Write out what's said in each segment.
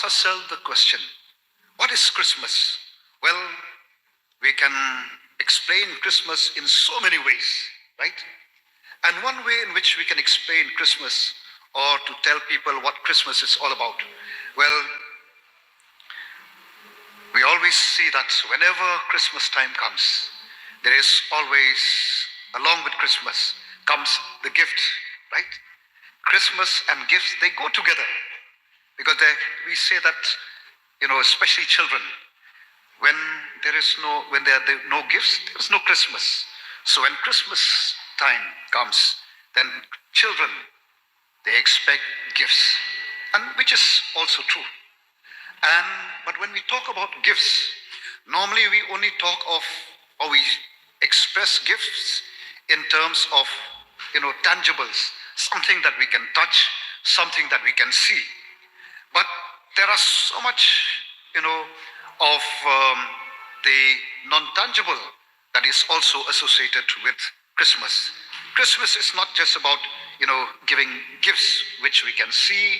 ask ourselves the question, what is Christmas? Well, we can explain Christmas in so many ways, right? And one way in which we can explain Christmas or to tell people what Christmas is all about, well, we always see that whenever Christmas time comes, there is always, along with Christmas, comes the gift, right? Christmas and gifts, they go together because we say that, especially children, when there are no gifts, there is no Christmas. So when Christmas time comes, then children, they expect gifts, and which is also true. But when we talk about gifts, normally we only talk of, or we express gifts in terms of, tangibles, something that we can touch, something that we can see. But there are so much, of the non-tangible that is also associated with Christmas. Christmas is not just about, giving gifts which we can see,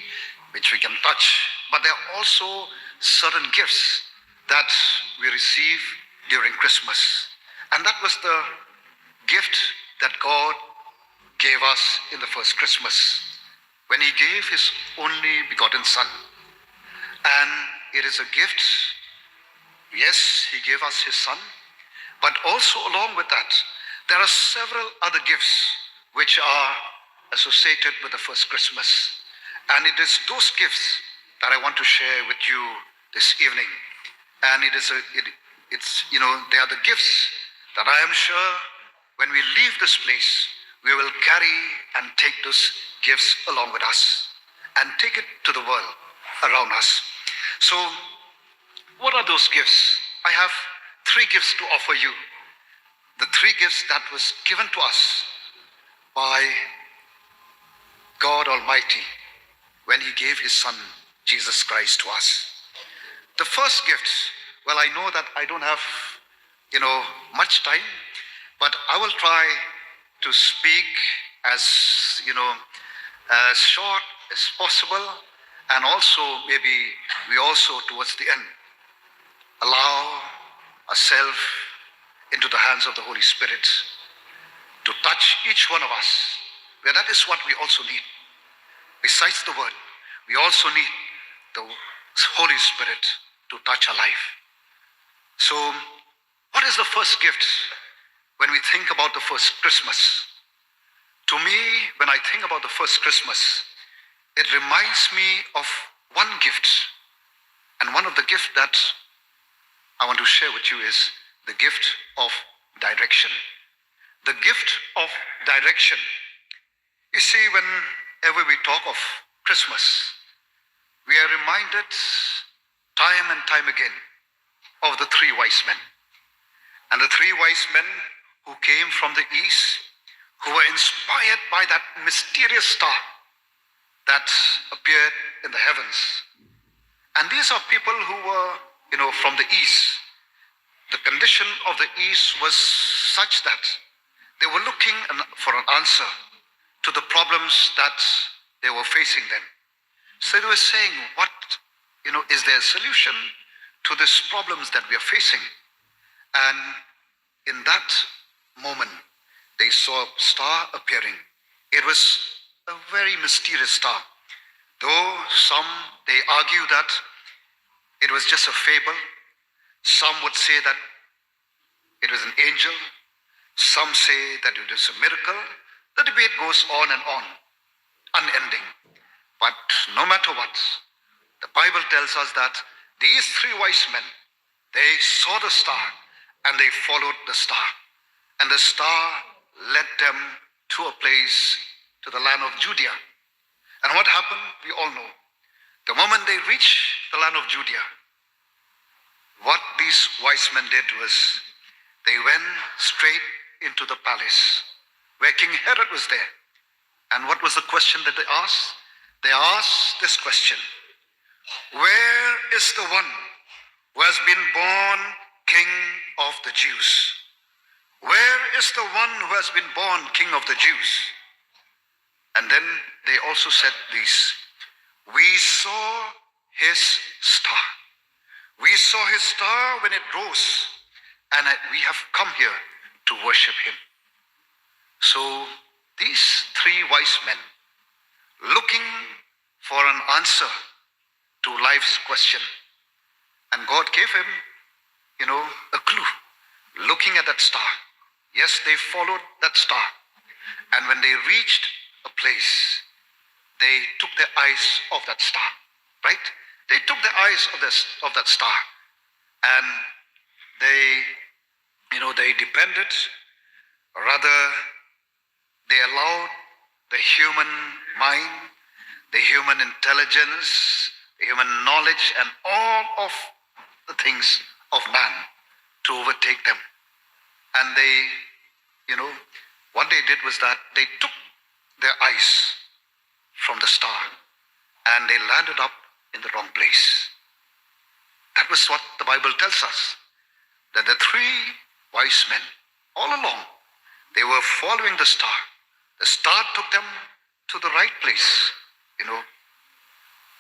which we can touch, but there are also certain gifts that we receive during Christmas. And that was the gift that God gave us in the first Christmas, when He gave His only begotten Son. And it is a gift. Yes, He gave us His Son, but also along with that, there are several other gifts which are associated with the first Christmas. And it is those gifts that I want to share with you this evening. And they are the gifts that I am sure when we leave this place, we will carry and take those gifts along with us and take it to the world around us. So, what are those gifts? I have 3 gifts to offer you. The 3 gifts that was given to us by God Almighty when He gave His Son, Jesus Christ, to us. The first gift, well, I know that I don't have, much time, but I will try to speak as short as possible, and also maybe we also towards the end allow ourselves into the hands of the Holy Spirit to touch each one of us, where that is what we also need. Besides the word, we also need the Holy Spirit to touch our life. So, what is the first gift when we think about the first Christmas? To me, when I think about the first Christmas, it reminds me of one gift. And one of the gifts that I want to share with you is the gift of direction. The gift of direction. You see, whenever we talk of Christmas, we are reminded time and time again of the 3 wise men. And the 3 wise men who came from the east, who were inspired by that mysterious star that appeared in the heavens. And these are people who were, from the east. The condition of the east was such that they were looking for an answer to the problems that they were facing then. So they were saying, is there a solution to these problems that we are facing? And in that moment, they saw a star appearing. It was a very mysterious star. Though some, they argue that it was just a fable. Some would say that it was an angel. Some say that it is a miracle. The debate goes on and on, unending. But no matter what, the Bible tells us that these 3 wise men, they saw the star and they followed the star. And the star led them to a place, to the land of Judea. And what happened, we all know. The moment they reached the land of Judea, what these wise men did was, they went straight into the palace where King Herod was there. And what was the question that they asked? They asked this question: where is the one who has been born King of the Jews? Where is the one who has been born King of the Jews? And then they also said this: we saw his star. We saw his star when it rose, and we have come here to worship him. So these three wise men, looking for an answer to life's question, and God gave him, a clue, looking at that star. Yes, they followed that star. And when they reached a place, they took their eyes off that star, right? They took their eyes of that star, and they depended, or rather, they allowed the human mind, the human intelligence, the human knowledge, and all of the things of man to overtake them. And what they did was that they took their eyes from the star and they landed up in the wrong place. That was what the Bible tells us, that the three wise men, all along, they were following the star. The star took them to the right place,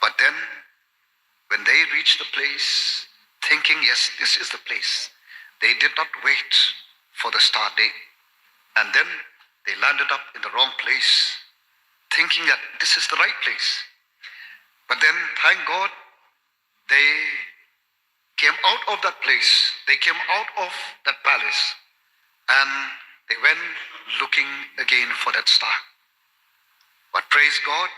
But then, when they reached the place, thinking, yes, this is the place, they did not wait for the star day. And then they landed up in the wrong place, thinking that this is the right place. But then, thank God, they came out of that place. They came out of that palace, and they went looking again for that star. But praise God,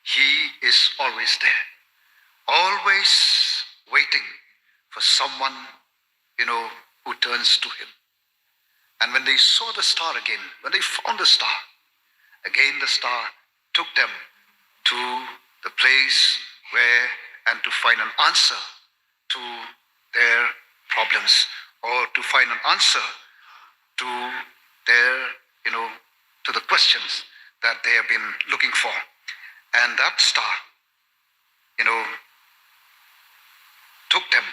he is always there, always waiting for someone, who turns to him. And when they saw the star again, when they found the star, again the star took them to the place where, and to find an answer to their problems, or to find an answer to their, to the questions that they have been looking for. And that star, took them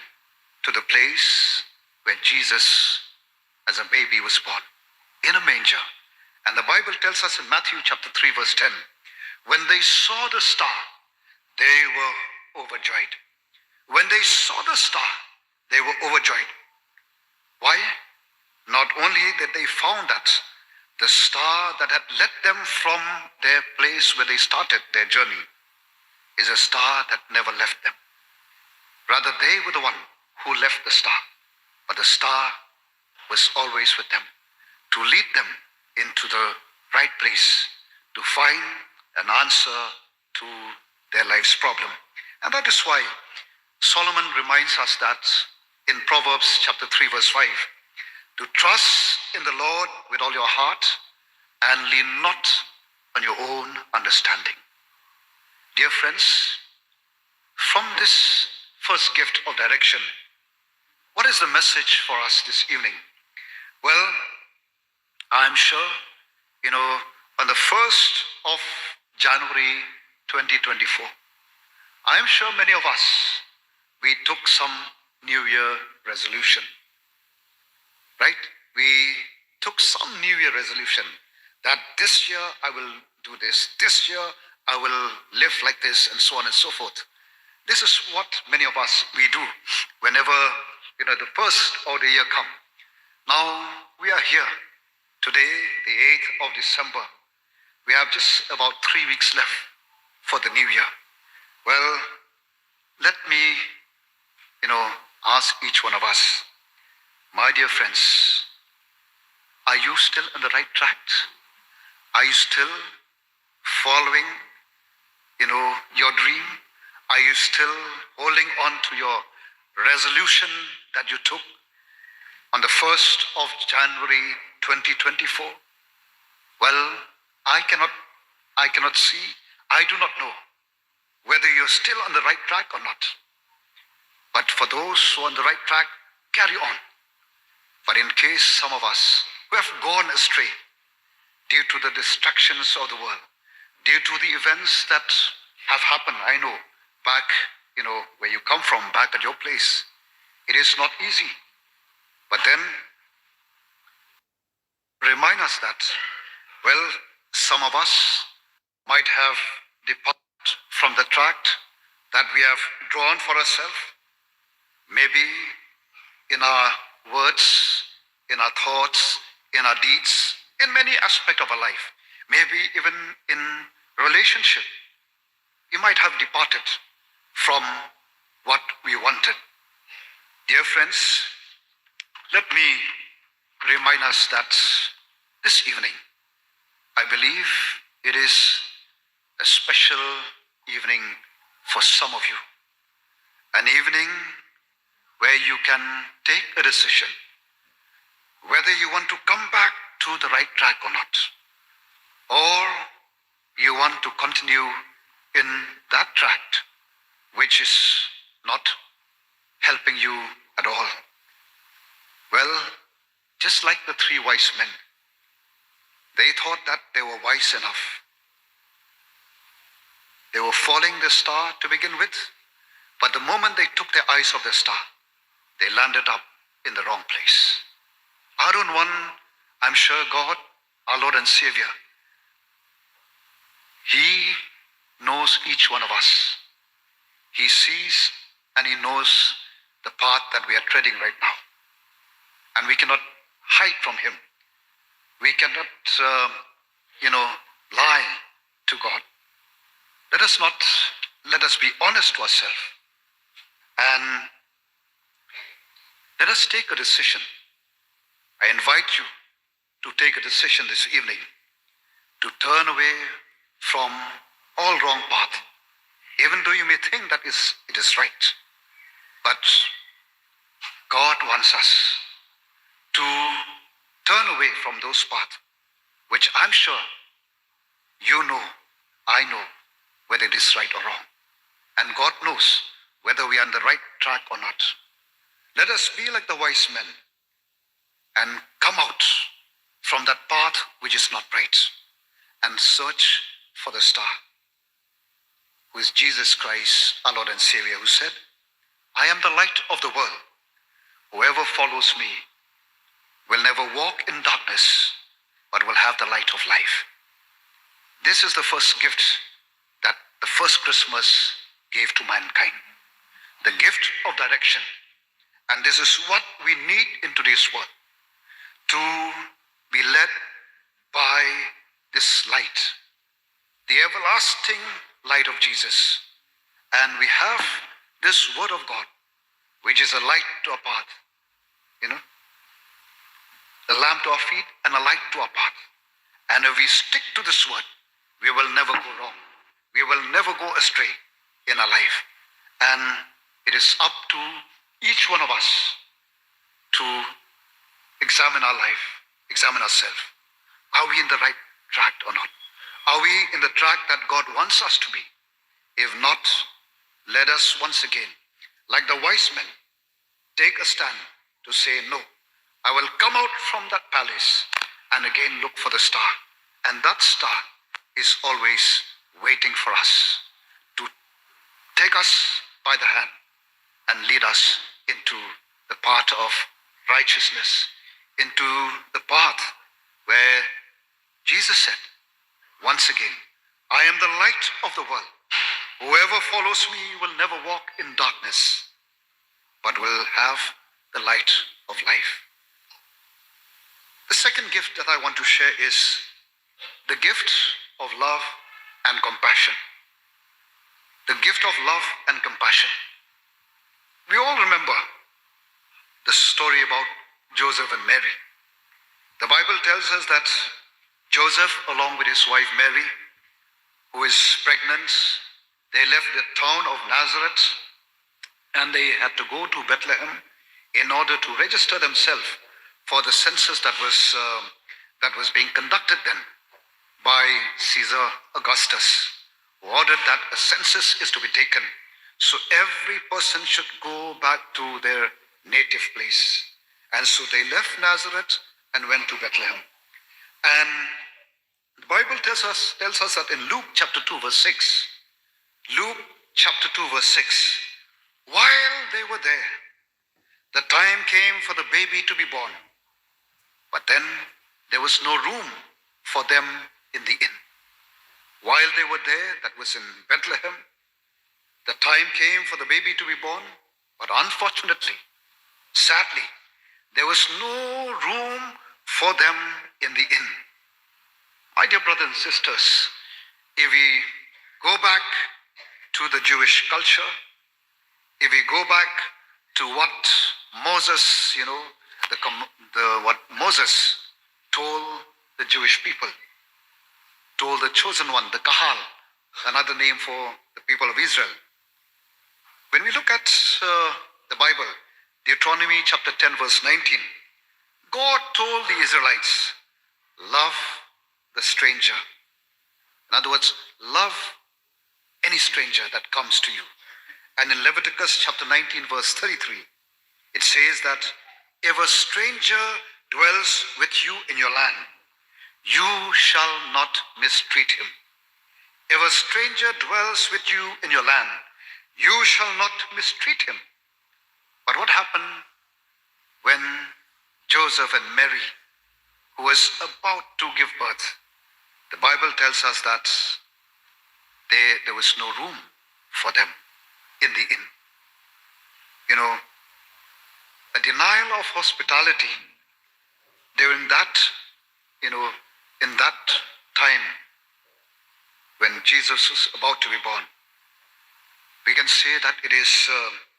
to the place where Jesus, as a baby, was born, in a manger. And the Bible tells us in Matthew chapter 3, verse 10, when they saw the star, they were overjoyed. When they saw the star, they were overjoyed. Why? Not only that they found that the star that had led them from their place where they started their journey is a star that never left them. Rather, they were the one who left the star, but the star was always with them to lead them into the right place, to find an answer to their life's problem. And that is why Solomon reminds us that in Proverbs chapter 3, verse 5, to trust in the Lord with all your heart and lean not on your own understanding. Dear friends, from this first gift of direction, what is the message for us this evening? Well, I'm sure, on the 1st of January 2024, I'm sure many of us, we took some New Year resolution, right? We took some New Year resolution that this year I will do this year I will live like this, and so on and so forth. This is what many of us, we do whenever, the first of the year come. Now, we are here today, the 8th of December. We have just about 3 weeks left for the new year. Well, let me, ask each one of us, my dear friends, are you still on the right track? Are you still following, your dream? Are you still holding on to your resolution that you took on the 1st of January 2024? Well, I cannot see, I do not know whether you're still on the right track or not. But for those who are on the right track, carry on. But in case some of us who have gone astray due to the distractions of the world, due to the events that have happened, I know, back, where you come from, back at your place, it is not easy. But then, remind us that, well, some of us might have departed from the track that we have drawn for ourselves, maybe in our words, in our thoughts, in our deeds, in many aspects of our life, maybe even in relationship, we might have departed from what we wanted. Dear friends, let me remind us that this evening, I believe it is a special evening for some of you. An evening where you can take a decision whether you want to come back to the right track or not, or you want to continue in that track which is not helping you at all. Well, just like the three wise men, they thought that they were wise enough. They were following the star to begin with, but the moment they took their eyes off the star, they landed up in the wrong place. Out on one, I'm sure God, our Lord and Savior, He knows each one of us. He sees and He knows the path that we are treading right now. And we cannot hide from Him. We cannot, lie to God. Let us be honest to ourselves. And let us take a decision. I invite you to take a decision this evening to turn away from all wrong path, even though you may think that it is right. But God wants us to turn away from those paths, which I'm sure you know, I know, whether it is right or wrong. And God knows whether we are on the right track or not. Let us be like the wise men and come out from that path which is not right and search for the star, who is Jesus Christ, our Lord and Savior, who said, I am the light of the world. Whoever follows me will never walk in darkness, but will have the light of life. This is the first gift that the first Christmas gave to mankind. The gift of direction. And this is what we need in today's world. To be led by this light, the everlasting light of Jesus. And we have this word of God, which is a light to our path, a lamp to our feet and a light to our path. And if we stick to this word, we will never go wrong. We will never go astray in our life. And it is up to each one of us to examine our life, examine ourselves. Are we in the right track or not? Are we in the track that God wants us to be? If not, let us once again, like the wise men, take a stand to say, no, I will come out from that palace and again look for the star. And that star is always waiting for us to take us by the hand and lead us into the path of righteousness, into the path where Jesus said, once again, I am the light of the world. Whoever follows me will never walk in darkness, but will have the light of life. The second gift that I want to share is the gift of love and compassion. The gift of love and compassion. We all remember the story about Joseph and Mary. The Bible tells us that Joseph, along with his wife Mary, who is pregnant, they left the town of Nazareth and they had to go to Bethlehem in order to register themselves for the census that was being conducted then by Caesar Augustus, who ordered that a census is to be taken. So every person should go back to their native place. And so they left Nazareth and went to Bethlehem. And the Bible tells us that in Luke chapter 2 verse 6, Luke chapter 2 verse 6, while they were there, the time came for the baby to be born. But then there was no room for them in the inn. While they were there, that was in Bethlehem, The time came for the baby to be born, but unfortunately, sadly, there was no room for them in the inn. My dear brothers and sisters, if we go back to the Jewish culture, if we go back to what Moses, what Moses told the Jewish people, told the chosen one, the Kahal, another name for the people of Israel. When we look at the Bible, Deuteronomy chapter 10 verse 19, God told the Israelites, love the stranger. In other words, love any stranger that comes to you. And in Leviticus chapter 19 verse 33, it says that if a stranger dwells with you in your land, you shall not mistreat him. If a stranger dwells with you in your land, you shall not mistreat him. But what happened when Joseph and Mary, who was about to give birth, the Bible tells us that there was no room for them in the inn. A denial of hospitality during that, in that time when Jesus was about to be born, we can say that it is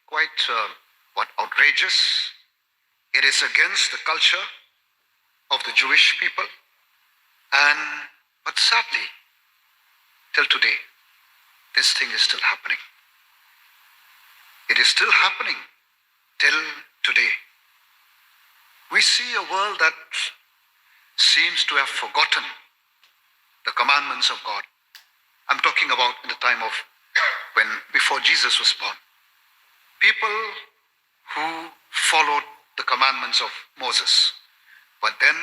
quite outrageous. It is against the culture of the Jewish people, but sadly, till today, this thing is still happening. It is still happening till today. We see a world that seems to have forgotten the commandments of God. I'm talking about in the time of before Jesus was born. People who followed the commandments of Moses, but then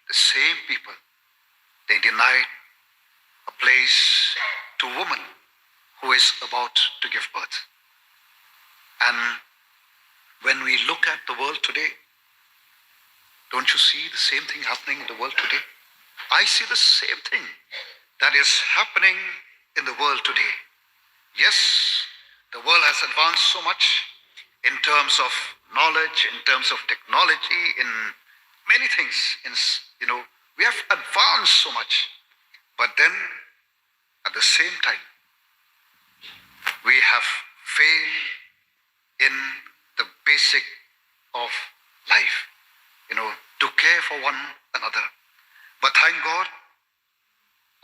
the same people, they denied a place to a woman who is about to give birth. And when we look at the world today, don't you see the same thing happening in the world today? I see the same thing that is happening in the world today. Yes, the world has advanced so much in terms of knowledge, in terms of technology, in many things. We have advanced so much. But then, at the same time, we have failed in the basic of life, to care for one another. But thank God,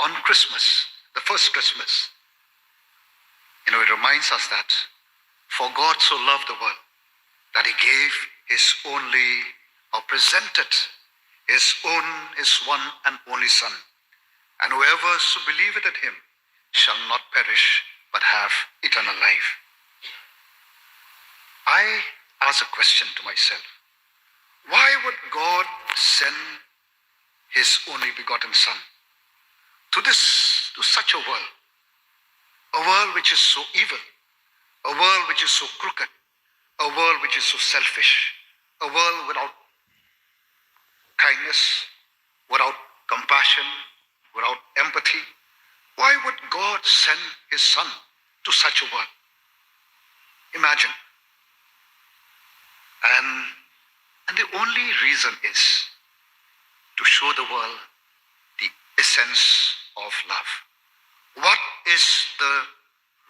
on Christmas, the first Christmas, it reminds us that for God so loved the world that he gave his only, or presented his one and only Son. And whoever so believeth in him shall not perish, but have eternal life. I ask a question to myself. Why would God send his only begotten Son to such a world which is so evil, a world which is so crooked, a world which is so selfish, a world without kindness, without compassion, without empathy? Why would God send his Son to such a world? Imagine. And the only reason is to show the world the essence of love. What is the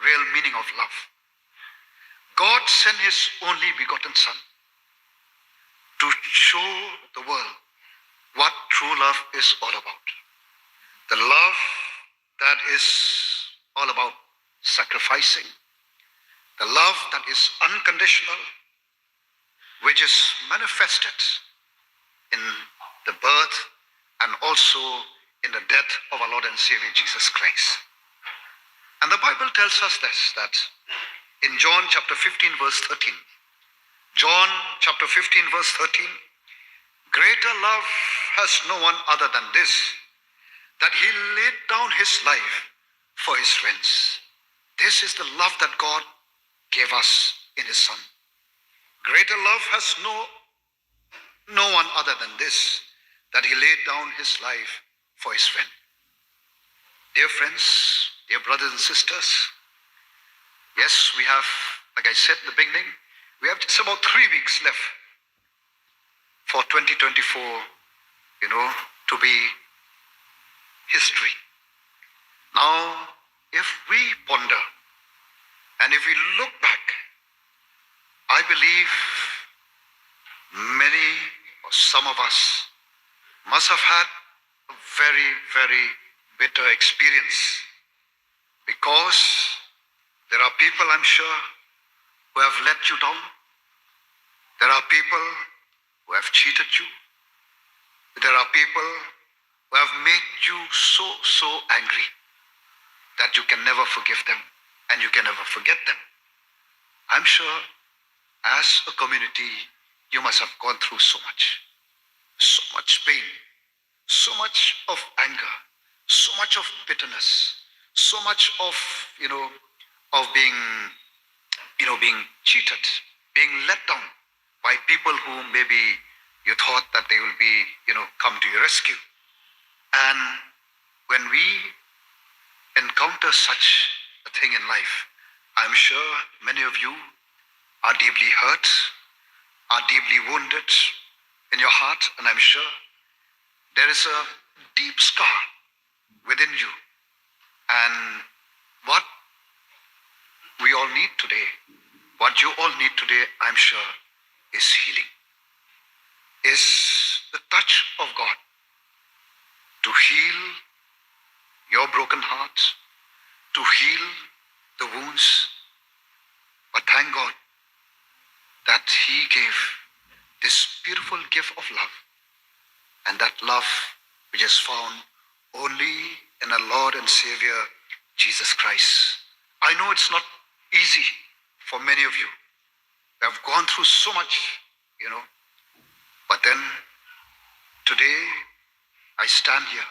real meaning of love? God sent his only begotten Son to show the world what true love is all about. The love that is all about sacrificing, the love that is unconditional, which is manifested in the birth and also in the death of our Lord and Savior Jesus Christ. And the Bible tells us this, that in John chapter 15 verse 13, John chapter 15 verse 13, greater love has no one other than this, that he laid down his life for his friends. This is the love that God gave us in his Son. Greater love has no one other than this, that he laid down his life for his friend. Dear friends, dear brothers and sisters, Yes, we have, like I said in the beginning, we have just about 3 weeks left for 2024, to be history. Now, if we ponder and if we look back, I believe many or some of us must have had a very, very bitter experience, because there are people, I'm sure, who have let you down. There are people who have cheated you. There are people who have made you so angry that you can never forgive them and you can never forget them. I'm sure as a community, you must have gone through so much pain, so much of anger, so much of bitterness, so much of, of being cheated, being let down by people who maybe you thought that they will be, come to your rescue. And when we encounter such a thing in life, I'm sure many of you are deeply hurt, are deeply wounded in your heart, and I'm sure there is a deep scar within you. And what we all need today, what you all need today, I'm sure, is healing, is the touch of God to heal your broken heart, to heal the wounds. But thank God that He gave this beautiful gift of love, and that love which is found only in our Lord and Savior, Jesus Christ. I know it's not easy for many of you. We have gone through so much, but then today I stand here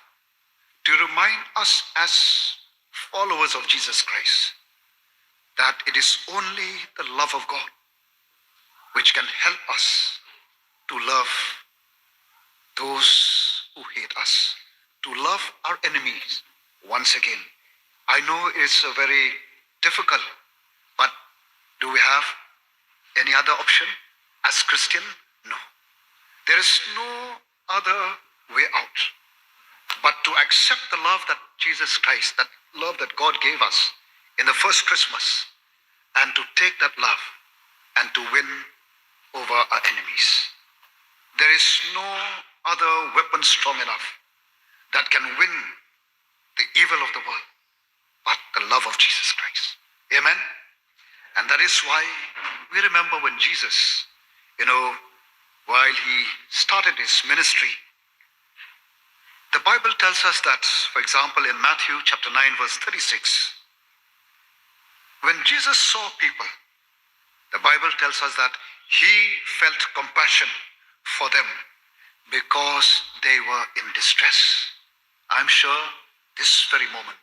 to remind us as followers of Jesus Christ that it is only the love of God which can help us to love those who hate us, to love our enemies once again. I know it's a very difficult, but do we have any other option as Christian? No. There is no other way out but to accept the love that Jesus Christ, that love that God gave us in the first Christmas, and to take that love and to win over our enemies. There is no other weapon strong enough that can win the evil of the world but the love of Jesus Christ. Amen? And that is why we remember when Jesus, while He started His ministry, the Bible tells us that, for example, in Matthew chapter 9, verse 36, when Jesus saw people, the Bible tells us that He felt compassion for them because they were in distress. I'm sure this very moment,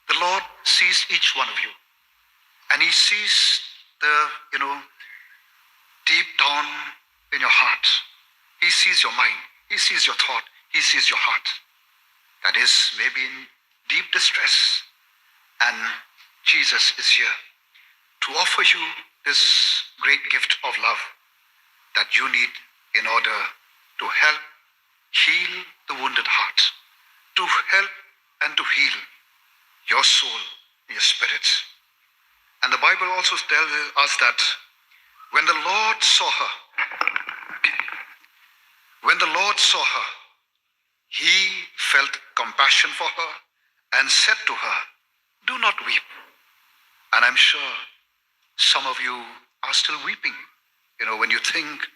the Lord sees each one of you, and He sees the, deep down in your heart. He sees your mind. He sees your thought. He sees your heart. That is maybe in deep distress. And Jesus is here to offer you this great gift of love that you need in order to help heal the wounded heart, to help and to heal your soul, your spirit. And the Bible also tells us that when the Lord saw her, when the Lord saw her, He felt compassion for her and said to her, "Do not weep." And I'm sure some of you are still weeping, when you think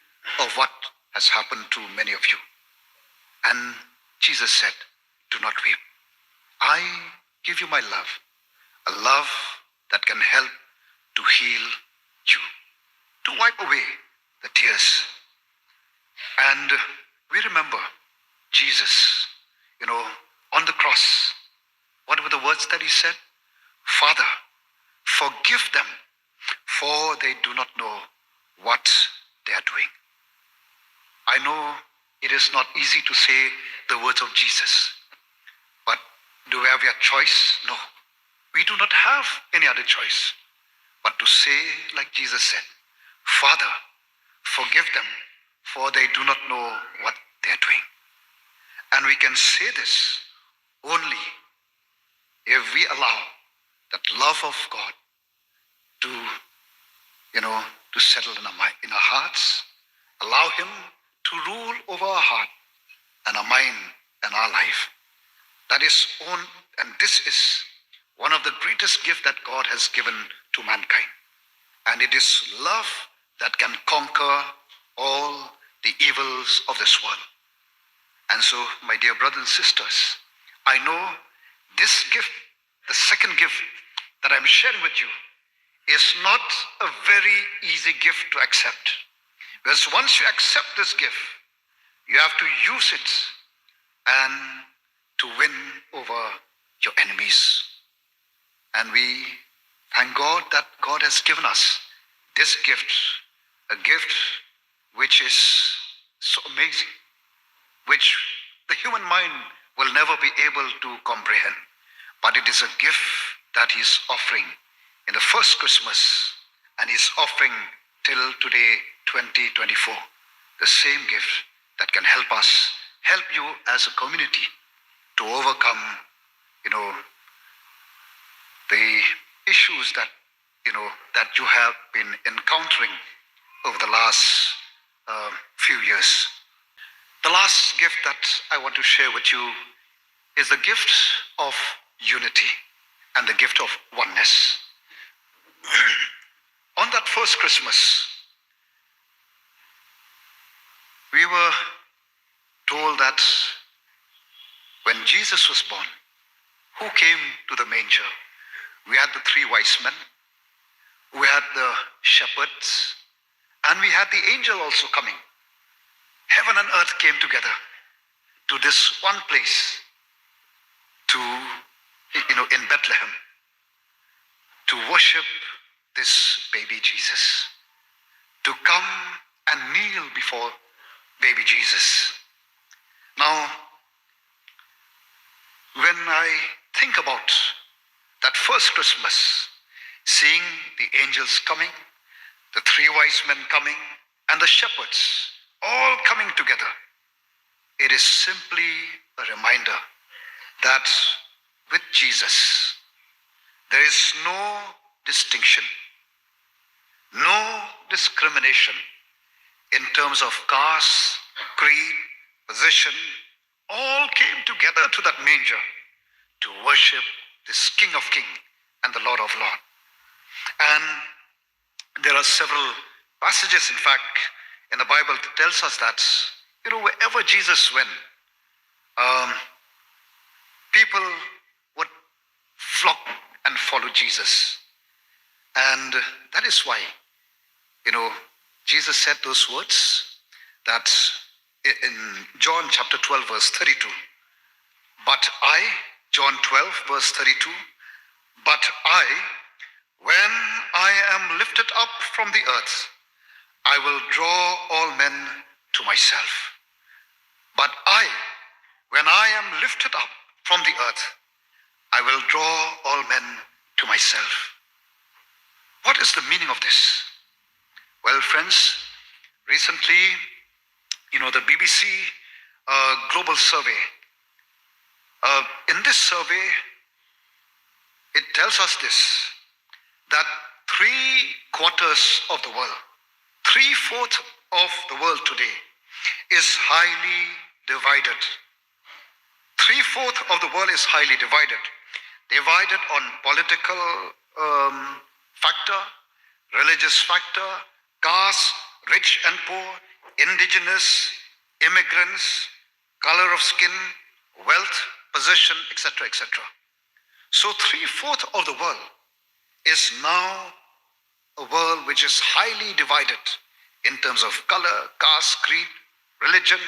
of what has happened to many of you. And Jesus said, "Do not weep. I give you my love, a love that can help to heal you, to wipe away the tears." And we remember Jesus, on the cross. What were the words that He said? "Father, forgive them, for they do not know what they are doing." I know it is not easy to say the words of Jesus, but do we have a choice? No. We do not have any other choice but to say, like Jesus said, Father, forgive them, for they do not know what they are doing. And we can say this only if we allow that love of God to, to settle in our hearts, allow Him to rule over our heart and our mind and our life. That is and this is one of the greatest gifts that God has given to mankind. And it is love that can conquer all the evils of this world. And so, my dear brothers and sisters, I know this gift, the second gift that I'm sharing with you, is not a very easy gift to accept. Because once you accept this gift, you have to use it and to win over your enemies. And we thank God that God has given us this gift, a gift which is so amazing, which the human mind will never be able to comprehend. But it is a gift that He's offering in the first Christmas, and He's offering till today, 2024, the same gift that can help us, help you as a community to overcome, the issues that, that you have been encountering over the last few years. The last gift that I want to share with you is the gift of unity and the gift of oneness. On that first Christmas, we were told that when Jesus was born, who came to the manger? We had the three wise men, we had the shepherds, and we had the angel also coming. Heaven and earth came together to this one place, to, in Bethlehem, to worship this baby Jesus, to come and kneel before baby Jesus. Now, when I think about that first Christmas, seeing the angels coming, the three wise men coming, and the shepherds all coming together, it is simply a reminder that with Jesus, there is no distinction, no discrimination in terms of caste, creed, position. All came together to that manger to worship this King of Kings and the Lord of Lords. And there are several passages, in fact, in the Bible that tells us that, wherever Jesus went, people would flock and follow Jesus. And that is why, Jesus said those words that in John chapter 12, verse 32, but I, John 12, verse 32, but I, when I am lifted up from the earth, I will draw all men to myself. But I, when I am lifted up from the earth, I will draw all men to myself. What is the meaning of this? Well, friends, recently, the BBC global survey, in this survey, it tells us this, that 3/4 of the world, 3/4 of the world today is highly divided. 3/4 of the world is highly divided. Divided on political factor, religious factor, caste, rich and poor, indigenous, immigrants, color of skin, wealth, position, etc., etc. So 3/4 of the world is now a world which is highly divided in terms of color, caste, creed, religion,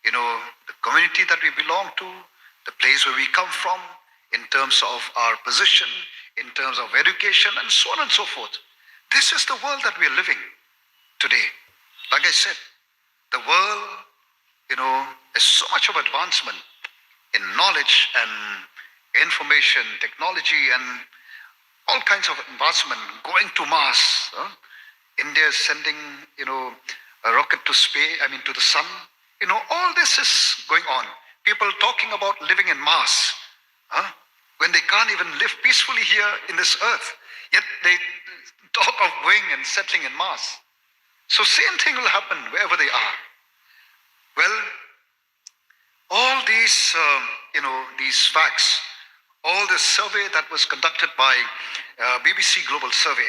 the community that we belong to, the place where we come from, in terms of our position, in terms of education, and so on and so forth. This is the world that we are living today. Like I said, the world, is so much of advancement in knowledge and information, technology, and all kinds of advancement, going to Mars. India is sending, a rocket to space, to the sun. All this is going on. People talking about living in Mars, when they can't even live peacefully here in this earth. Yet they talk of going and settling in Mars. So same thing will happen wherever they are. Well, all these, these facts, all the survey that was conducted by BBC Global Survey,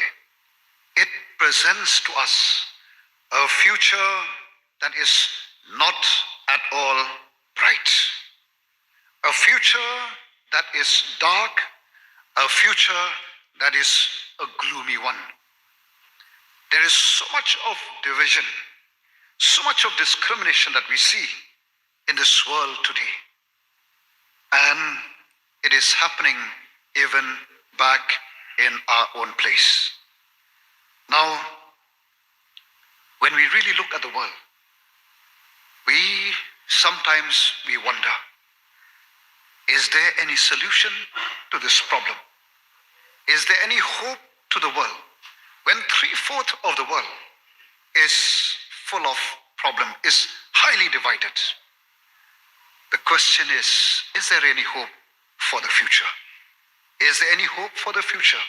it presents to us a future that is not at all bright. A future that is dark, a future that is a gloomy one. There is so much of division, so much of discrimination that we see in this world today. And it is happening even back in our own place. Now, when we really look at the world, sometimes we wonder, is there any solution to this problem? Is there any hope to the world when 3/4 of the world is full of problem, is highly divided? The question is there any hope for the future? Is there any hope for the future?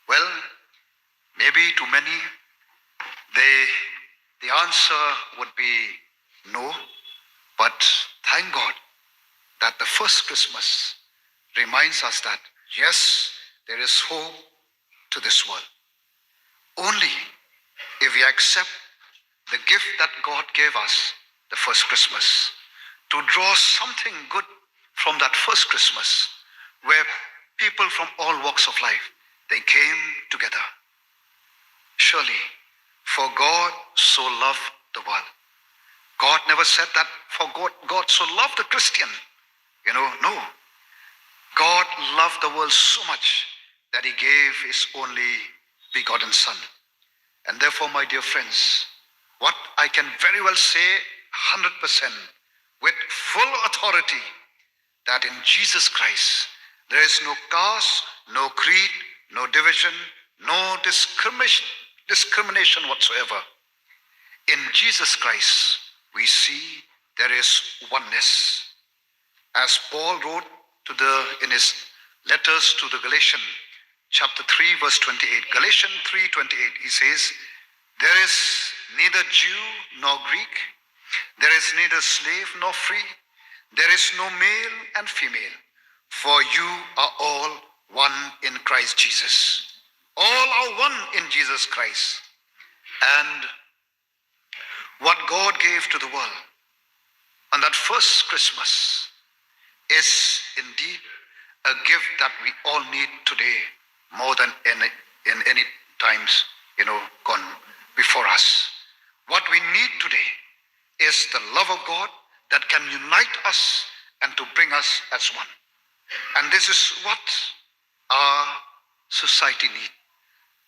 Well, maybe to many, the answer would be no, but thank God that the first Christmas reminds us that yes, there is hope to this world. Only if we accept the gift that God gave us the first Christmas, to draw something good from that first Christmas, where people from all walks of life, they came together. Surely, for God so loved the world. God never said that for God so loved the Christian. No. God loved the world so much that he gave his only begotten Son. And therefore, my dear friends, what I can very well say 100% with full authority, that in Jesus Christ, there is no caste, no creed, no division, no discrimination whatsoever. In Jesus Christ, we see there is oneness. As Paul wrote in his letters to the Galatians, chapter 3, verse 28, Galatians 3:28, he says, there is neither Jew nor Greek, there is neither slave nor free, there is no male and female, for you are all one in Christ Jesus. All are one in Jesus Christ. And what God gave to the world on that first Christmas is indeed a gift that we all need today more than in any times, gone before us. What we need today is the love of God that can unite us and to bring us as one. And this is what our society needs.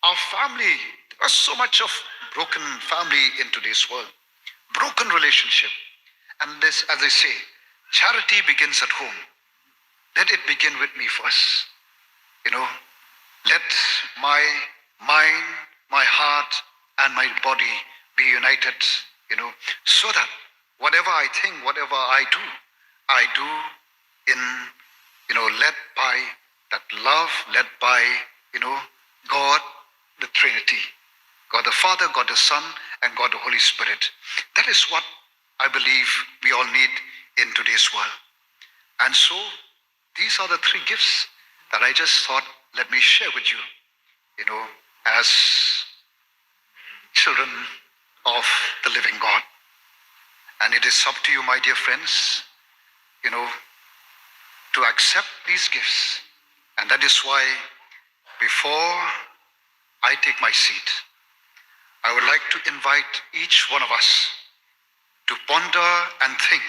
Our family, there is so much of broken family in today's world, broken relationship. And this, as I say, charity begins at home. Let it begin with me first. Let my mind, my heart, and my body be united, so that whatever I think, whatever I do in, led by that love, led by, God, the Trinity, God the Father, God the Son, and God the Holy Spirit. That is what I believe we all need in today's world. And so, these are the three gifts that I just thought, let me share with you, as children of the living God. And it is up to you, my dear friends, to accept these gifts. And that is why, before I take my seat, I would like to invite each one of us to ponder and think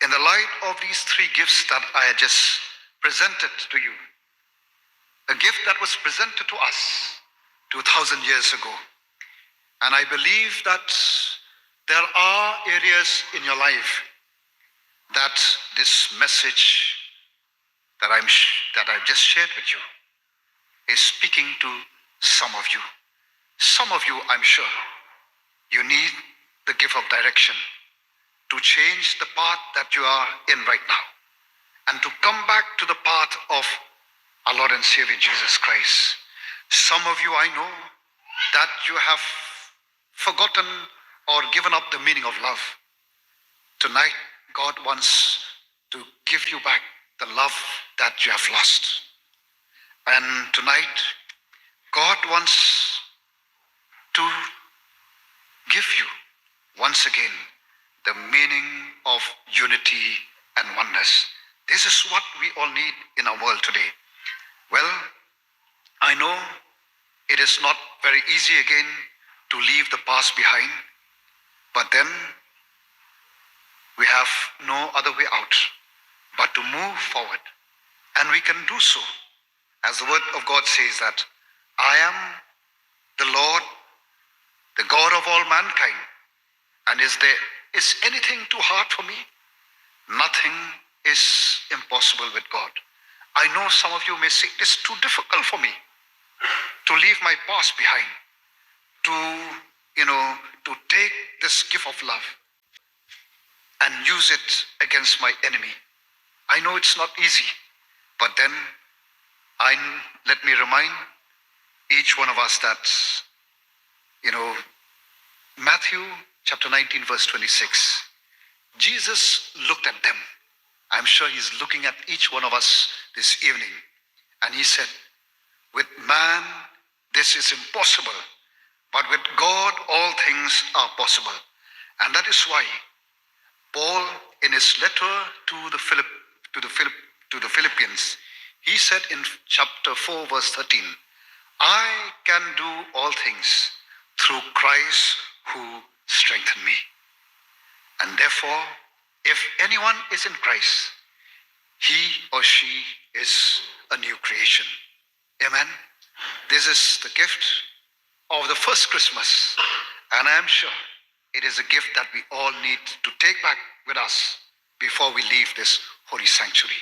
in the light of these three gifts that I had just presented to you. A gift that was presented to us 2,000 years ago. And I believe that there are areas in your life that this message that I've just shared with you is speaking to some of you. Some of you, I'm sure, you need the gift of direction to change the path that you are in right now and to come back to the path of our Lord and Savior Jesus Christ. Some of you, I know that you have forgotten or given up the meaning of love. Tonight, God wants to give you back the love that you have lost. And tonight, God wants to give you once again the meaning of unity and oneness. This is what we all need in our world today. Well, I know it is not very easy again to leave the past behind, but then we have no other way out but to move forward. And we can do so, as the word of God says that I am the Lord, the God of all mankind. And is anything too hard for me? Nothing is impossible with God. I know some of you may say it is too difficult for me to leave my past behind, to take this gift of love and use it against my enemy. I know it's not easy, but then let me remind each one of us that, Matthew chapter 19, verse 26, Jesus looked at them. I'm sure he's looking at each one of us this evening. And he said, with man, this is impossible, but with God, all things are possible. And that is why Paul, in his letter to the Philippians, he said in chapter 4, verse 13, I can do all things through Christ who strengthened me. And therefore, if anyone is in Christ, he or she is a new creation. Amen. This is the gift of the first Christmas. And I am sure it is a gift that we all need to take back with us before we leave this holy sanctuary.